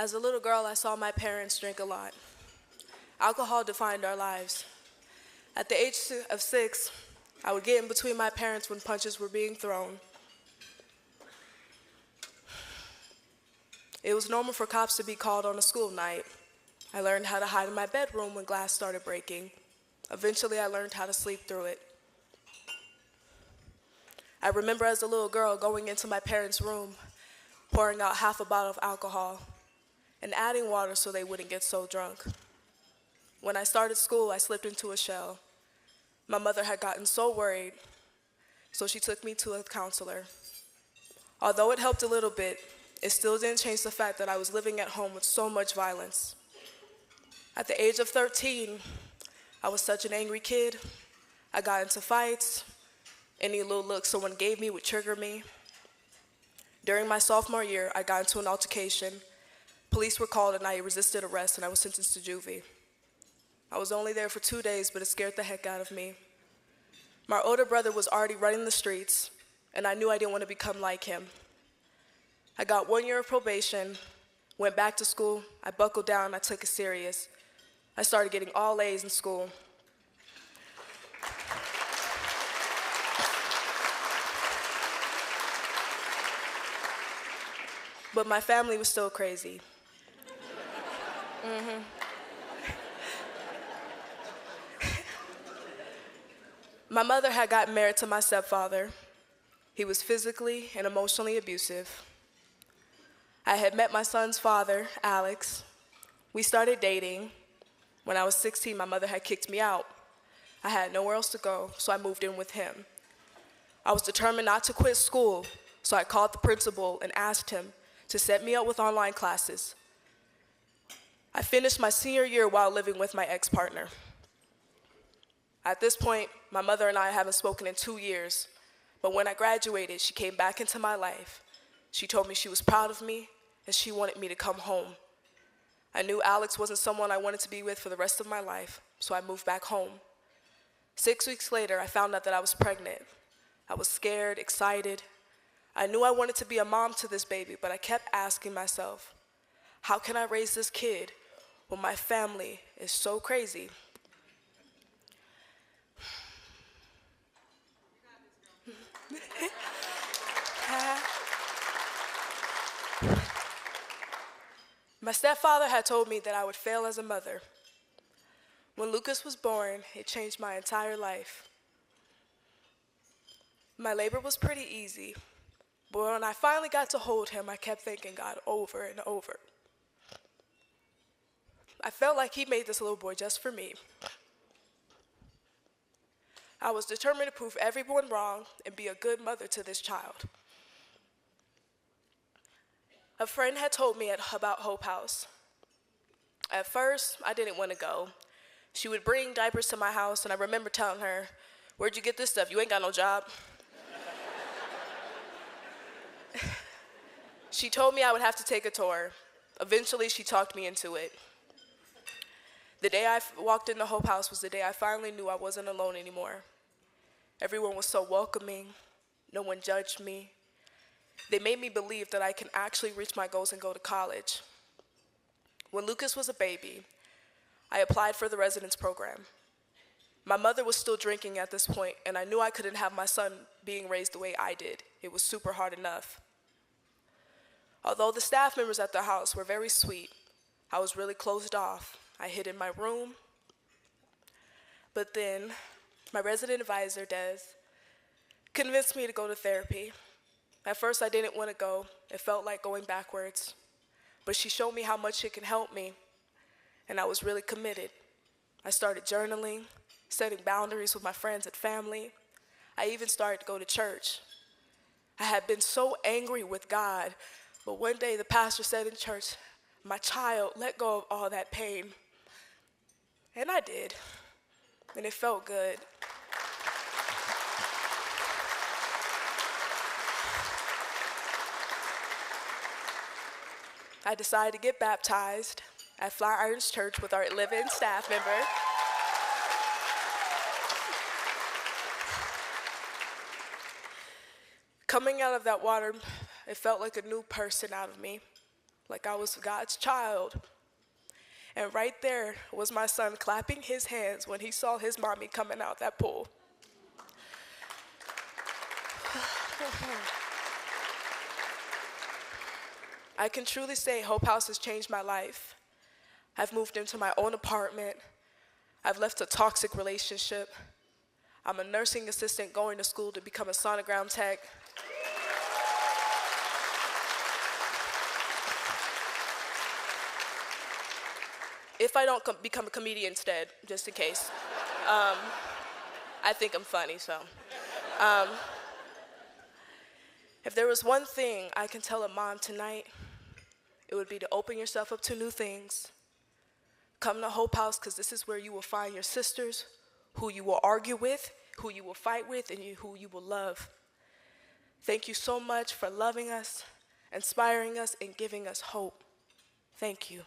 As a little girl, I saw my parents drink a lot. Alcohol defined our lives. At the age of 6, I would get in between my parents when punches were being thrown. It was normal for cops to be called on a school night. I learned how to hide in my bedroom when glass started breaking. Eventually, I learned how to sleep through it. I remember as a little girl going into my parents' room, pouring out half a bottle of alcohol, and adding water so they wouldn't get so drunk. When I started school, I slipped into a shell. My mother had gotten so worried, so she took me to a counselor. Although it helped a little bit, it still didn't change the fact that I was living at home with so much violence. At the age of 13, I was such an angry kid. I got into fights. Any little look someone gave me would trigger me. During my sophomore year, I got into an altercation. Police were called and I resisted arrest and I was sentenced to juvie. I was only there for 2 days, but it scared the heck out of me. My older brother was already running the streets, and I knew I didn't want to become like him. I got 1 year of probation, went back to school, I buckled down, I took it serious. I started getting all A's in school. But my family was still crazy. My mother had gotten married to my stepfather. He was physically and emotionally abusive. I had met my son's father, Alex. We started dating. When I was 16, my mother had kicked me out. I had nowhere else to go, so I moved in with him. I was determined not to quit school, so I called the principal and asked him to set me up with online classes. I finished my senior year while living with my ex-partner. At this point, my mother and I haven't spoken in 2 years, but when I graduated, she came back into my life. She told me she was proud of me and she wanted me to come home. I knew Alex wasn't someone I wanted to be with for the rest of my life, so I moved back home. 6 weeks later, I found out that I was pregnant. I was scared, excited. I knew I wanted to be a mom to this baby, but I kept asking myself, how can I raise this kid when my family is so crazy? My stepfather had told me that I would fail as a mother. When Lucas was born, it changed my entire life. My labor was pretty easy, but when I finally got to hold him, I kept thanking God over and over. I felt like he made this little boy just for me. I was determined to prove everyone wrong and be a good mother to this child. A friend had told me about Hope House. At first, I didn't want to go. She would bring diapers to my house, and I remember telling her, "Where'd you get this stuff? You ain't got no job." She told me I would have to take a tour. Eventually, she talked me into it. The day I walked into Hope House was the day I finally knew I wasn't alone anymore. Everyone was so welcoming. No one judged me. They made me believe that I can actually reach my goals and go to college. When Lucas was a baby, I applied for the residence program. My mother was still drinking at this point, and I knew I couldn't have my son being raised the way I did. It was super hard enough. Although the staff members at the house were very sweet, I was really closed off. I hid in my room. But then, my resident advisor, Des, convinced me to go to therapy. At first, I didn't want to go. It felt like going backwards. But she showed me how much it can help me, and I was really committed. I started journaling, setting boundaries with my friends and family. I even started to go to church. I had been so angry with God, but one day the pastor said in church, "My child, let go of all that pain." And I did, and it felt good. I decided to get baptized at Flatirons Church with our live-in staff member. Coming out of that water, it felt like a new person out of me, like I was God's child. And right there was my son clapping his hands when he saw his mommy coming out that pool. I can truly say Hope House has changed my life. I've moved into my own apartment. I've left a toxic relationship. I'm a nursing assistant going to school to become a sonogram tech. If I don't become a comedian instead, just in case. I think I'm funny, so. If there was one thing I can tell a mom tonight, it would be to open yourself up to new things. Come to Hope House, because this is where you will find your sisters, who you will argue with, who you will fight with, and who you will love. Thank you so much for loving us, inspiring us, and giving us hope. Thank you.